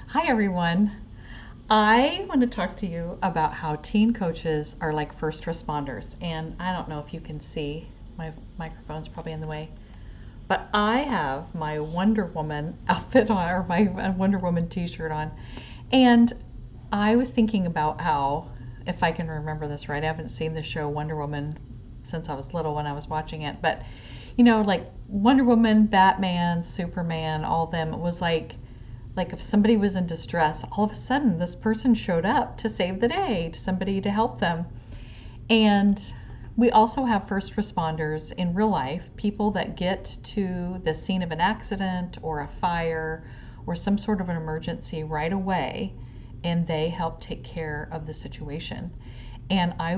Hi, everyone. I want to talk to you about how teen coaches are like first responders. And I don't know if you can see, my microphone's probably in the way, but I have my Wonder Woman outfit on, or my Wonder Woman t shirt on. And I was thinking about how, if I can remember this right, I haven't seen the show Wonder Woman since I was little when I was watching it, but like Wonder Woman, Batman, Superman, all of them, it was like if somebody was in distress, all of a sudden this person showed up to save the day, to somebody to help them. And we also have first responders in real life, people that get to the scene of an accident or a fire or some sort of an emergency right away, and they help take care of the situation. And I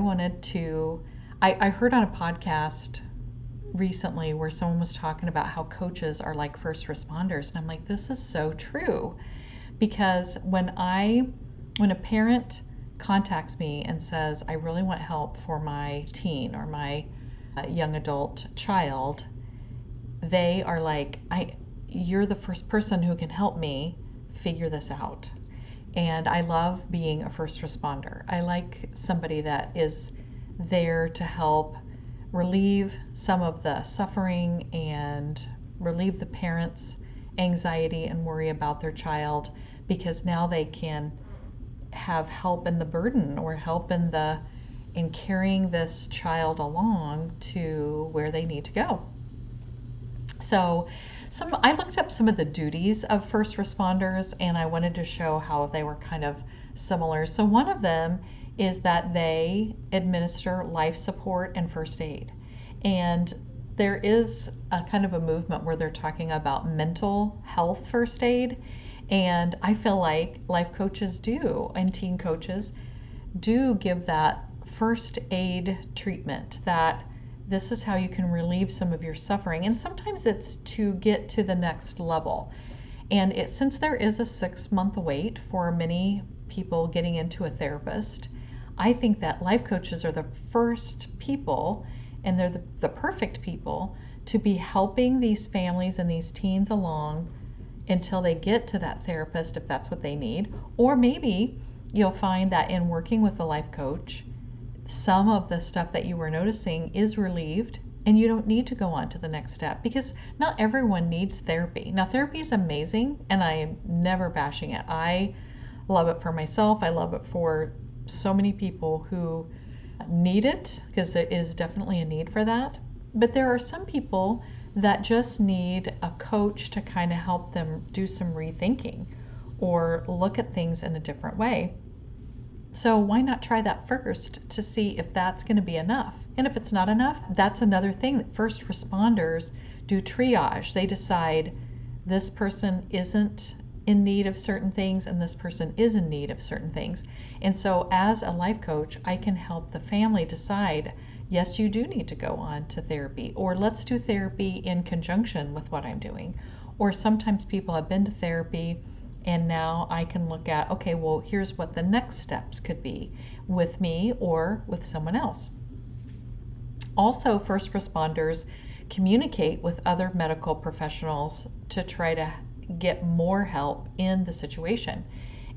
heard on a podcast recently where someone was talking about how coaches are like first responders, and I'm like, this is so true. Because when a parent contacts me and says, I really want help for my teen or my young adult child, they are like, you're the first person who can help me figure this out. And I love being a first responder. I like somebody that is there to help relieve some of the suffering and relieve the parents' anxiety and worry about their child, because now they can have help in the burden or help in carrying this child along to where they need to go. So I looked up some of the duties of first responders, and I wanted to show how they were kind of similar. So one of them is that they administer life support and first aid. And there is a kind of a movement where they're talking about mental health first aid. And I feel like life coaches do, and teen coaches do give that first aid treatment, that this is how you can relieve some of your suffering. And sometimes it's to get to the next level. And since there is a 6-month wait for many people getting into a therapist, I think that life coaches are the first people, and they're the perfect people to be helping these families and these teens along until they get to that therapist, if that's what they need. Or maybe you'll find that in working with a life coach, some of the stuff that you were noticing is relieved and you don't need to go on to the next step, because not everyone needs therapy. Now, therapy is amazing, and I am never bashing it. I love it for myself. I love it for so many people who need it, because there is definitely a need for that. But there are some people that just need a coach to kind of help them do some rethinking or look at things in a different way. So why not try that first to see if that's going to be enough? And if it's not enough, that's another thing that first responders do triage. They decide this person isn't in need of certain things and this person is in need of certain things. And so as a life coach, I can help the family decide, yes, you do need to go on to therapy, or let's do therapy in conjunction with what I'm doing. Or sometimes people have been to therapy and now I can look at, okay, well, here's what the next steps could be with me or with someone else. Also, first responders communicate with other medical professionals to try to get more help in the situation.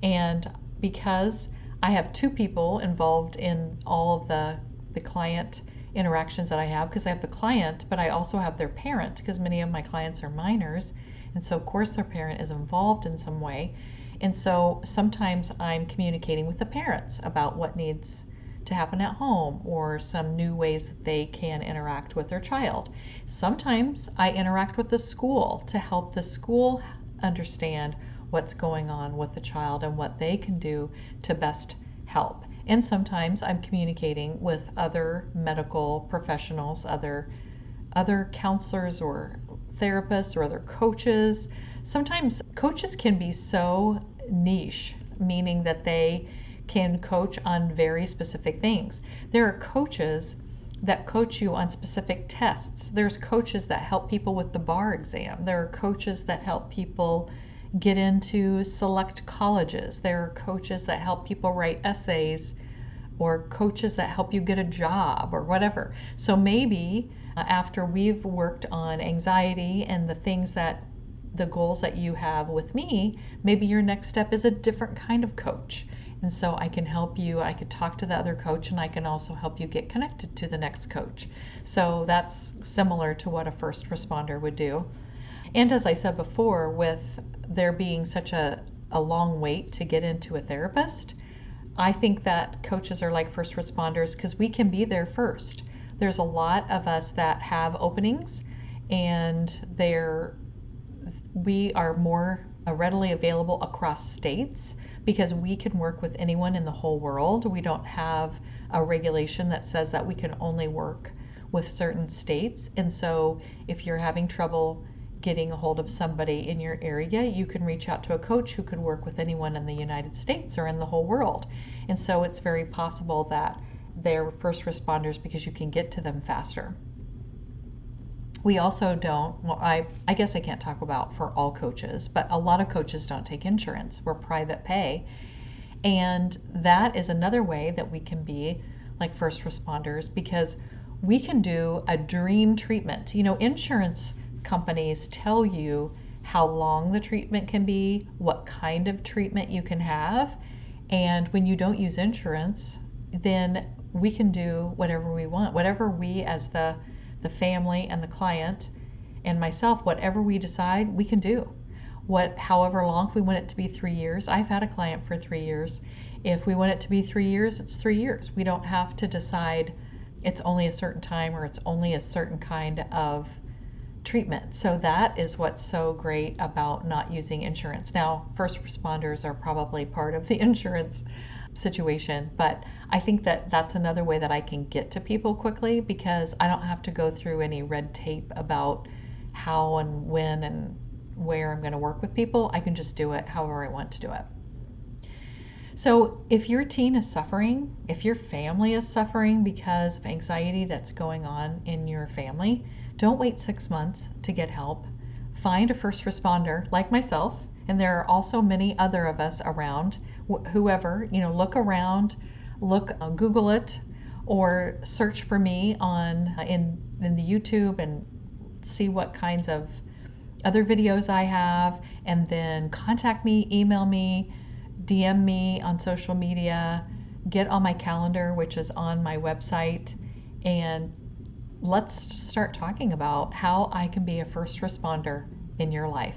And because I have 2 people involved in all of the client interactions that I have, because I have the client, but I also have their parent, because many of my clients are minors, and so of course their parent is involved in some way. And so sometimes I'm communicating with the parents about what needs to happen at home or some new ways that they can interact with their child. Sometimes I interact with the school to help the school understand what's going on with the child and what they can do to best help. And sometimes I'm communicating with other medical professionals, other counselors or therapists or other coaches. Sometimes coaches can be so niche, meaning that they can coach on very specific things. There are coaches that coach you on specific tests. There's coaches that help people with the bar exam. There are coaches that help people get into select colleges. There are coaches that help people write essays, or coaches that help you get a job or whatever. So maybe after we've worked on anxiety and the things that the goals that you have with me, maybe your next step is a different kind of coach. And so I can help you, I could talk to the other coach, and I can also help you get connected to the next coach. So that's similar to what a first responder would do. And as I said before, with there being such a long wait to get into a therapist, I think that coaches are like first responders because we can be there first. There's a lot of us that have openings, and we are more readily available across states because we can work with anyone in the whole world. We don't have a regulation that says that we can only work with certain states. And so if you're having trouble getting a hold of somebody in your area, you can reach out to a coach who could work with anyone in the United States or in the whole world. And so it's very possible that they're first responders because you can get to them faster. We also don't, well, I guess I can't talk about for all coaches, but a lot of coaches don't take insurance. We're private pay. And that is another way that we can be like first responders because we can do a dream treatment. You know, insurance companies tell you how long the treatment can be, what kind of treatment you can have. And when you don't use insurance, then we can do whatever we want, whatever we as the family and the client and myself, whatever we decide, we can do. However long, if we want it to be 3 years, I've had a client for 3 years. If we want it to be 3 years, it's 3 years. We don't have to decide it's only a certain time or it's only a certain kind of treatment. So that is what's so great about not using insurance. Now, first responders are probably part of the insurance situation, but I think that that's another way that I can get to people quickly because I don't have to go through any red tape about how and when and where I'm going to work with people. I can just do it however I want to do it. So if your teen is suffering, if your family is suffering because of anxiety that's going on in your family, don't wait 6 months to get help. Find a first responder like myself, and there are also many other of us around. Whoever, look around, Google it, or search for me in the YouTube and see what kinds of other videos I have, and then contact me, email me, DM me on social media, get on my calendar, which is on my website, and let's start talking about how I can be a first responder in your life.